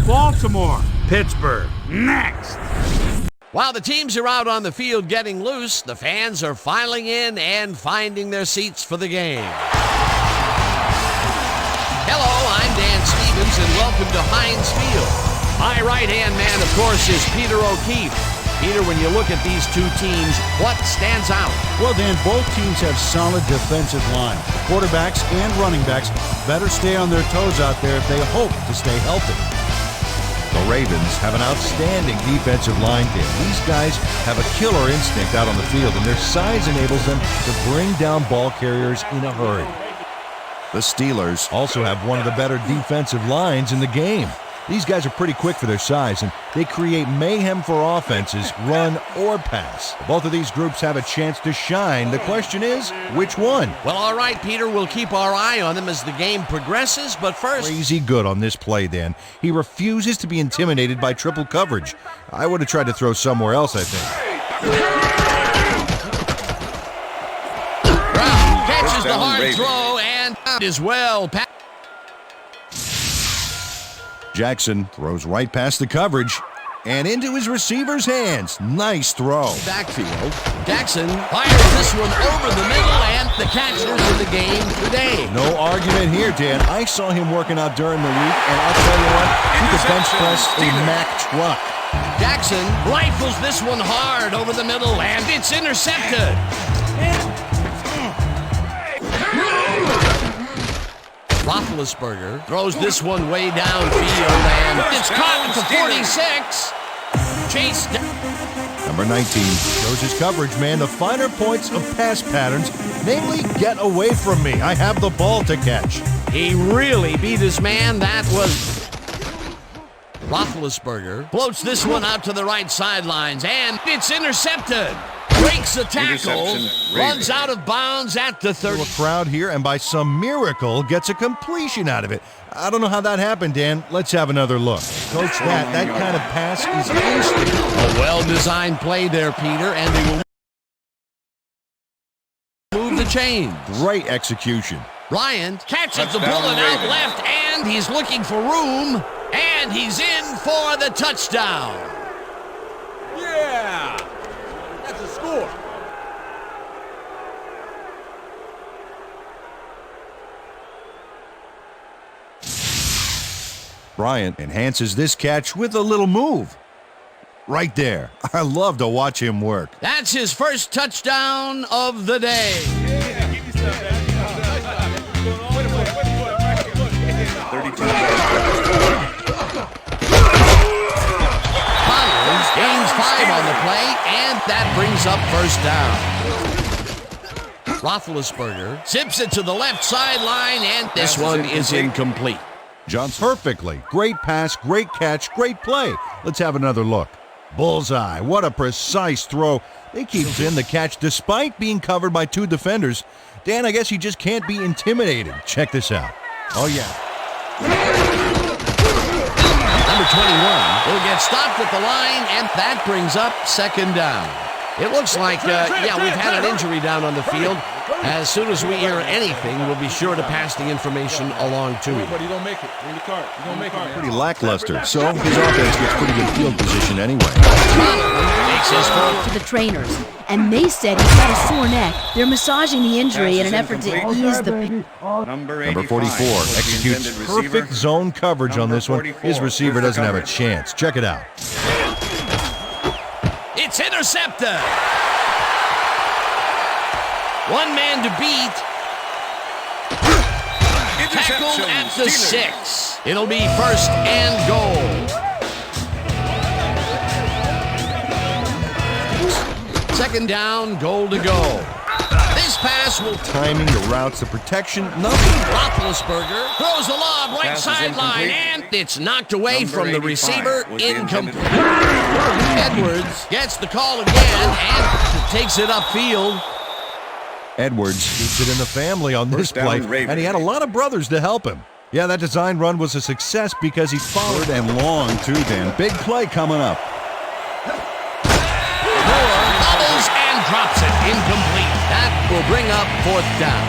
Baltimore. Pittsburgh. Next. While the teams are out on the field getting loose, the fans are filing in and finding their seats for the game. Hello, I'm Dan Stevens, and welcome to Heinz Field. My right-hand man, of course, is Peter O'Keefe. Peter, when you look at these two teams, what stands out? Well, Dan, both teams have solid defensive line. Quarterbacks and running backs better stay on their toes out there if they hope to stay healthy. The Ravens have an outstanding defensive line, Dan. These guys have a killer instinct out on the field, and their size enables them to bring down ball carriers in a hurry. The Steelers also have one of the better defensive lines in the game. These guys are pretty quick for their size, and they create mayhem for offenses, run or pass. Both of these groups have a chance to shine. The question is, which one? Well, all right, Peter, we'll keep our eye on them as the game progresses, but first... Crazy good on this play, Dan. He refuses to be intimidated by triple coverage. I would have tried to throw somewhere else, I think. Brown catches the hard throw and out as well. Jackson throws right past the coverage and into his receiver's hands. Nice throw. Backfield. Jackson fires this one over the middle, and the catcher in the game today. No argument here, Dan. I saw him working out during the week, and I'll tell you what, he could bench press a Mack truck. Jackson rifles this one hard over the middle, and it's intercepted. Roethlisberger throws this one way downfield, and it's caught at the 46. Chase. Number 19 shows his coverage, man. The finer points of pass patterns, namely, get away from me. I have the ball to catch. He really beat his man. That was Roethlisberger. Floats this one out to the right sidelines, and it's intercepted. Breaks the tackle, runs out of bounds at the 30. A crowd here, and by some miracle, gets a completion out of it. I don't know how that happened, Dan. Let's have another look. Coach, that kind of pass is instinct. A well-designed play there, Peter, and they will move the chains. Great execution. Ryan catches the bullet out left, and he's looking for room, and he's in for the touchdown. Yeah! That's a score. Bryant enhances this catch with a little move. Right there. I love to watch him work. That's his first touchdown of the day. Yeah, give me some, man. 32. Collins gains 5 on the play, and that brings up first down. Roethlisberger zips it to the left sideline, and this one is incomplete. Johnson perfectly. Great pass, great catch, great play. Let's have another look. Bullseye. What a precise throw. They keep in the catch despite being covered by 2 defenders. Dan, I guess he just can't be intimidated. Check this out. Oh, yeah. Number 21 will get stopped at the line, and that brings up second down. It looks like, we've had an injury down on the field. As soon as we hear anything, we'll be sure to pass the information along to you. But you don't make it. Bring the cart. You don't make it. Pretty lackluster, so his offense gets pretty good field position anyway. Makes his to the trainers, and they said he's got a sore neck. They're massaging the injury in an effort to ease the pain. Number 44 executes perfect zone coverage on this one. His receiver doesn't have a chance. Check it out. It's intercepted. One man to beat. Tackled at the 6. It'll be first and goal. Second down, goal to go. This pass will... Timing, the routes, the protection, nothing. Roethlisberger throws the lob right sideline, and it's knocked away from the receiver. Incomplete. Edwards gets the call again and takes it upfield. Edwards keeps it in the family on this play, and he had a lot of brothers to help him. Yeah, that design run was a success because he followed and long, too, Dan. Big play coming up. Bobbles and drops it. Incomplete. That will bring up fourth down.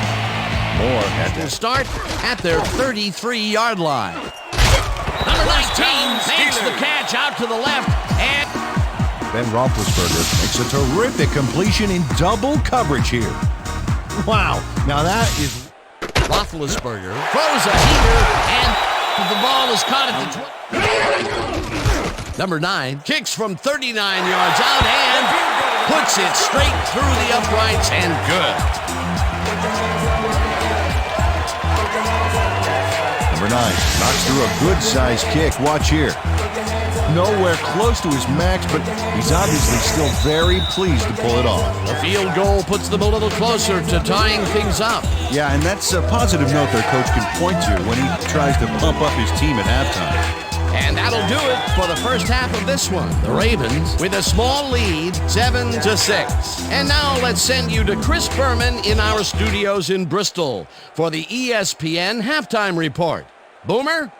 More Will start at their 33-yard line. Number 19 makes the catch out to the left, and Ben Roethlisberger makes a terrific completion in double coverage here. Wow, now that is... Roethlisberger throws a heater, and the ball is caught at the Number 9 kicks from 39 yards out and puts it straight through the uprights and good. Number 9 knocks through a good-sized kick. Watch here. Nowhere close to his max, but he's obviously still very pleased to pull it off. A field goal puts them a little closer to tying things up. Yeah, and that's a positive note their coach can point to when he tries to pump up his team at halftime. And that'll do it for the first half of this one. The Ravens with a small lead, 7-6. And now let's send you to Chris Berman in our studios in Bristol for the ESPN Halftime Report. Boomer?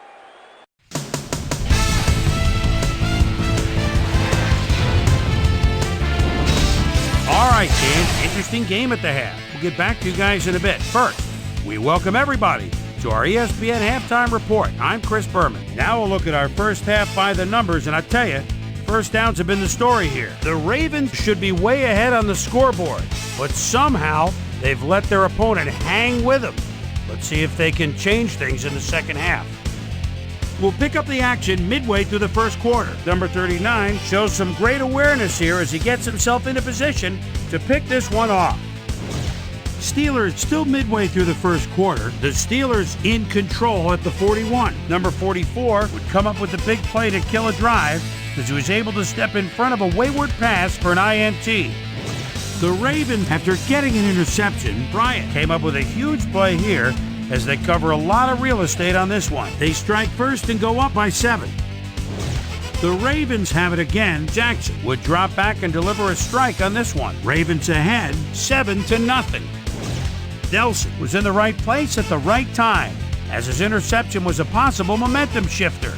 All right, Dan, interesting game at the half. We'll get back to you guys in a bit. First, we welcome everybody to our ESPN Halftime Report. I'm Chris Berman. Now we'll look at our first half by the numbers, and I tell you, first downs have been the story here. The Ravens should be way ahead on the scoreboard, but somehow they've let their opponent hang with them. Let's see if they can change things in the second half. We'll pick up the action midway through the first quarter. Number 39 shows some great awareness here as he gets himself into position to pick this one off. Steelers still midway through the first quarter. The Steelers in control at the 41. Number 44 would come up with the big play to kill a drive as he was able to step in front of a wayward pass for an INT. The Ravens, after getting an interception, Bryant came up with a huge play here as they cover a lot of real estate on this one. They strike first and go up by 7. The Ravens have it again. Jackson would drop back and deliver a strike on this one. Ravens ahead, 7-0. Nelson was in the right place at the right time, as his interception was a possible momentum shifter.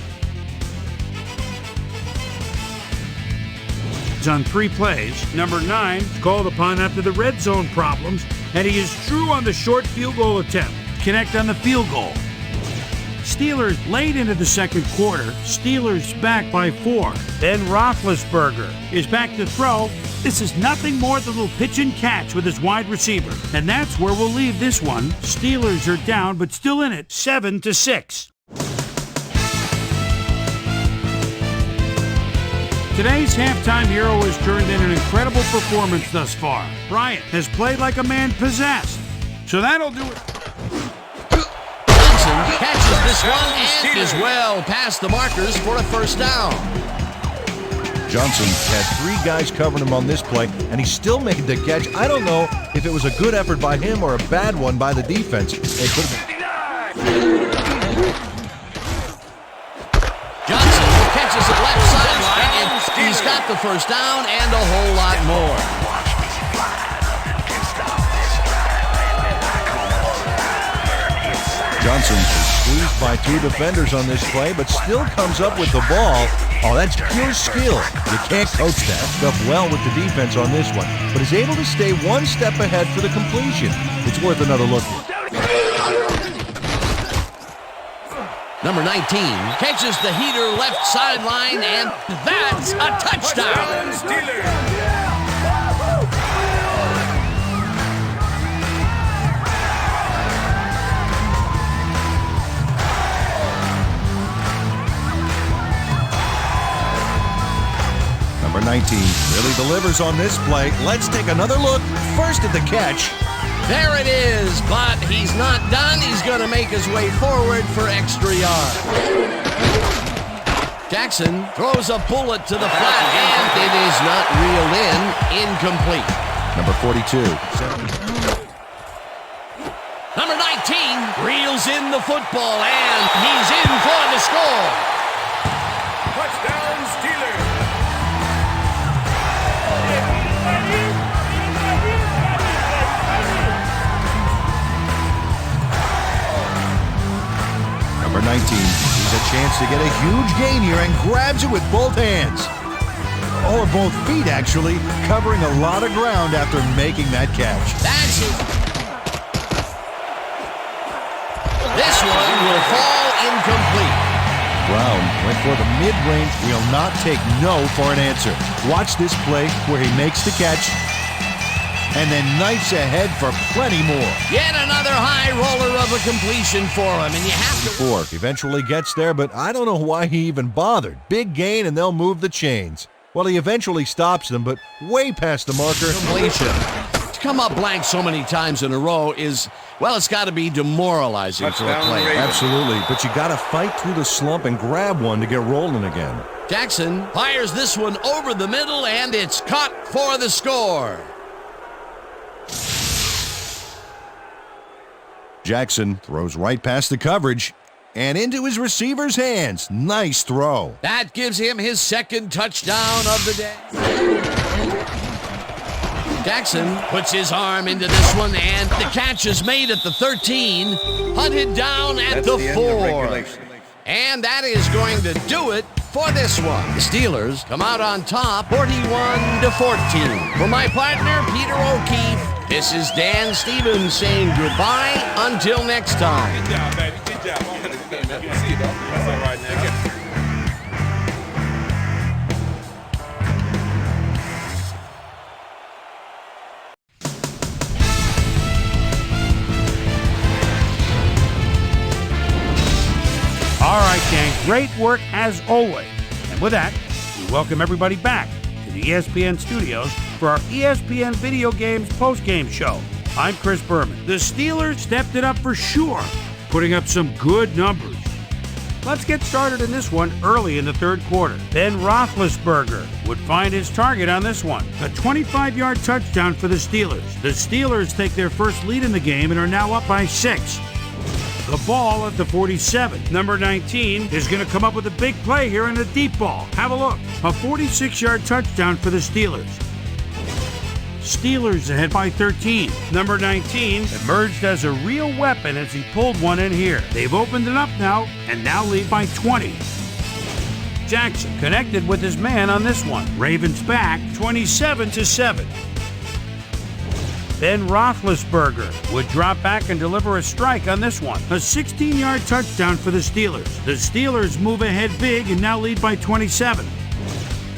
On 3 plays, number 9 called upon after the red zone problems, and he is true on the short field goal attempt. Connect on the field goal. Steelers late into the second quarter. Steelers back by 4. Ben Roethlisberger is back to throw. This is nothing more than a little pitch and catch with his wide receiver. And that's where we'll leave this one. Steelers are down, but still in it, 7-6. Today's halftime hero has turned in an incredible performance thus far. Bryant has played like a man possessed. So that'll do it. Catches this one and is well past the markers for a first down. Johnson had 3 guys covering him on this play, and he still made the catch. I don't know if it was a good effort by him or a bad one by the defense. Johnson catches it left sideline, and he's got the first down and a whole lot more. Johnson squeezed by 2 defenders on this play, but still comes up with the ball. Oh, that's pure skill. You can't coach that. Stuff well with the defense on this one, but is able to stay 1 step ahead for the completion. It's worth another look here. Number 19 catches the heater left sideline, and that's a touchdown. Number 19 really delivers on this play. Let's take another look. First at the catch. There it is, but he's not done. He's going to make his way forward for extra yards. Jackson throws a bullet to the flat, and it is not reeled in. Incomplete. Number 42. Number 19 reels in the football, and he's in for the score. Touchdown, Steelers. Number 19 sees a chance to get a huge gain here and grabs it with both hands. Or both feet, actually, covering a lot of ground after making that catch. That's it. This one will fall incomplete. Brown Went for the mid-range, will not take no for an answer. Watch this play where he makes the catch and then knifes ahead for plenty more. Yet another high roller of a completion for him, and you have to... Fork eventually gets there, but I don't know why he even bothered. Big gain, and they'll move the chains. Well, he eventually stops them, but way past the marker. Completion. To come up blank so many times in a row is, well, it's got to be demoralizing for a player. Absolutely, but you got to fight through the slump and grab one to get rolling again. Jackson fires this one over the middle, and it's caught for the score. Jackson throws right past the coverage and into his receiver's hands. Nice throw. That gives him his second touchdown of the day. Jackson puts his arm into this one, and the catch is made at the 13, hunted down at the 4. And that is going to do it for this one. The Steelers come out on top, 41-14. For my partner, Peter O'Keefe, this is Dan Stevens saying goodbye until next time. Good job, baby. Good job. Good to see you, though. That's all right now. All right, gang, great work as always. And with that, we welcome everybody back to the ESPN studios for our ESPN Video Games postgame show. I'm Chris Berman. The Steelers stepped it up for sure, putting up some good numbers. Let's get started in this one early in the third quarter. Ben Roethlisberger would find his target on this one. A 25-yard touchdown for the Steelers. The Steelers take their first lead in the game and are now up by 6. The ball at the 47. Number 19 is going to come up with a big play here in a deep ball. Have a look. A 46-yard touchdown for the Steelers. Steelers ahead by 13. Number 19 emerged as a real weapon as he pulled one in here. They've opened it up now and now lead by 20. Jackson connected with his man on this one. Ravens back 27-7. Ben Roethlisberger would drop back and deliver a strike on this one. A 16-yard touchdown for the Steelers. The Steelers move ahead big and now lead by 27.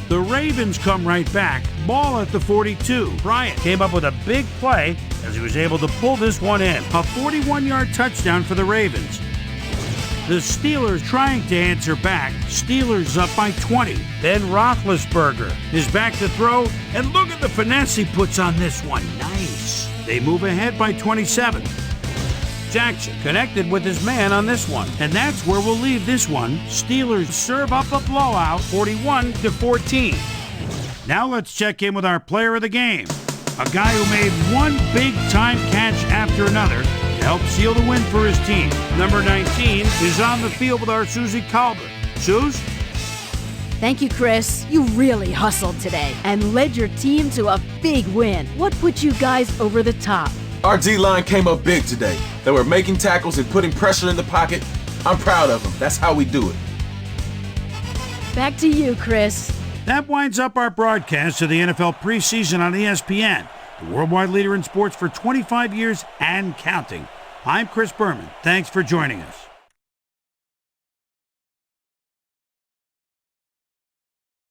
The Ravens come right back. Ball at the 42. Bryant came up with a big play as he was able to pull this one in. A 41-yard touchdown for the Ravens. The Steelers trying to answer back. Steelers up by 20. Ben Roethlisberger is back to throw, and look at the finesse he puts on this one. Nice. They move ahead by 27. Jackson connected with his man on this one, and that's where we'll leave this one. Steelers serve up a blowout, 41-14. Now let's check in with our player of the game, a guy who made one big-time catch after another to help seal the win for his team. Number 19 is on the field with our Susie Colbert. Suze? Thank you, Chris. You really hustled today and led your team to a big win. What put you guys over the top? Our D-line came up big today. They were making tackles and putting pressure in the pocket. I'm proud of them. That's how we do it. Back to you, Chris. That winds up our broadcast of the NFL preseason on ESPN, the worldwide leader in sports for 25 years and counting. I'm Chris Berman. Thanks for joining us.